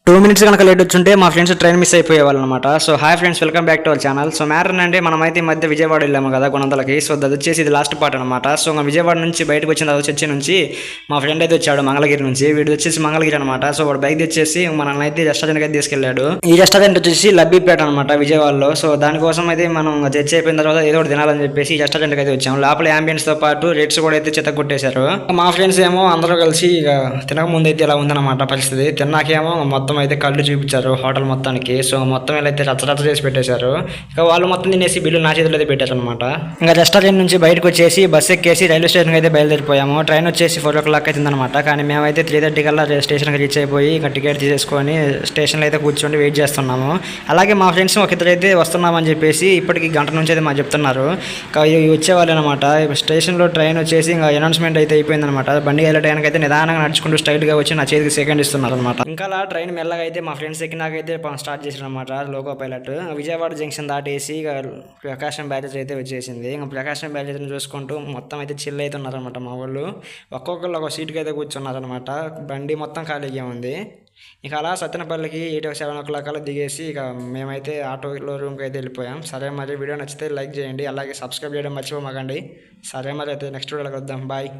2 minutes కనుక late వచ్చుంటే మా ఫ్రెండ్స్ ట్రైన్ మిస్ అయిపోయేవాళ్ళు అనమాట. So hi friends, welcome back to our channel. So matter అంటే మనమైతే ఈ మధ్య విజయవాడ వెళ్ళాము కదా గుణంతలకి. సో అది వచ్చేసి ఇది లాస్ట్ పార్ట్ అనమాట. సో విజయవాడ నుంచి బయటకు వచ్చిన తర్వాత చర్చి నుంచి మా ఫ్రెండ్ అయితే వచ్చాడు మంగళగిరి నుంచి. వీడు వచ్చేసి మంగళగిరి అనమాట. సో వాడు బైక్ తెచ్చేసి మనల్ని అయితే రెస్టారెంట్కి అయితే తీసుకెళ్ళాడు. ఈ రెస్టారెంట్ వచ్చేసి లబ్బీపేట అనమాట విజయవాడలో. సో దానికోసం అయితే మనం చర్చ అయిపోయిన తర్వాత ఏదో ఒకటి తినాలని చెప్పేసి ఈ రెస్టారెంట్కి అయితే వచ్చాము. లోపల అంబియన్స్ తో పాటు రేట్స్ కూడా అయితే చెత్త కొట్టేశారు. మా ఫ్రెండ్స్ ఏమో అందరూ కలిసి ఇక తినక ముందు అయితే ఇలా ఉందన్నమాట పరిస్థితి. తిన్నాకేమో మొత్తం అయితే కళ్ళు చూపించారు హోటల్ మొత్తానికి. సో మొత్తం ఇలా అయితే రచ్చరచ్చ చేసి పెట్టేశారు. ఇక వాళ్ళు మొత్తం తినేసి బిల్లు నా చేతిలో అయితే పెట్టారు అనమాట. ఇంకా రెస్టారెంట్ నుంచి బయటకు వచ్చేసి బస్ ఎక్కేసి రైల్వే స్టేషన్కి అయితే బయలుదేరిపోయాము. ట్రైన్ వచ్చేసి 4 o'clock అవుతుందన్నమాట. కానీ మేమైతే 3:30 కల్లా స్టేషన్కి రీచ్ అయిపోయి ఇంకా టికెట్ తీసేసుకొని స్టేషన్లో అయితే కూర్చొని వెయిట్ చేస్తున్నాము. అలాగే మా ఫ్రెండ్స్ ఒక ఇద్దరు అయితే వస్తున్నామని చెప్పేసి ఇప్పటికి గంట నుంచి అయితే మాకు చెప్తున్నారు. ఇంకా వచ్చేవాళ్ళు అనమాట. స్టేషన్లో ట్రైన్ వచ్చేసి ఇంకా అనౌన్స్మెంట్ అయితే అయిపోయిందనమాట. బండి వెళ్ళడానికి అయితే నిదానంగా నడుచుకుంటూ స్టైల్గా వచ్చి నా చేతికి సెకండ్ ఇస్తున్నారు అనమాట. ఇంకా అలా ట్రైన్ మెల్లగా అయితే మా ఫ్రెండ్స్ ఎక్కినాకైతే స్టార్ట్ చేసారు అనమాట. లోకో పైలట్ విజయవాడ జంక్షన్ దాటేసి ఇక ప్రకాశం బ్యారేజ్ అయితే వచ్చేసింది. ఇంకా ప్రకాశం బ్యారేజ్ని చూసుకుంటూ మొత్తం అయితే చిల్ అయితే ఉన్నారనమాట మా వాళ్ళు. ఒక్కొక్కరు ఒక సీట్కి అయితే కూర్చున్నారనమాట. బండి మొత్తం ఖాళీగా ఉంది. ఇక అలా సత్తెనపల్లికి 7 o'clock అలా దిగేసి ఇక మేమైతే ఆటోలో రూమ్కి అయితే వెళ్ళిపోయాం. సరే మరి వీడియో నచ్చితే లైక్ చేయండి, అలాగే సబ్స్క్రైబ్ చేయడం మర్చిపోమాకండి. సరే మరి అయితే నెక్స్ట్ వీడియోకి వద్దాం. బాయ్.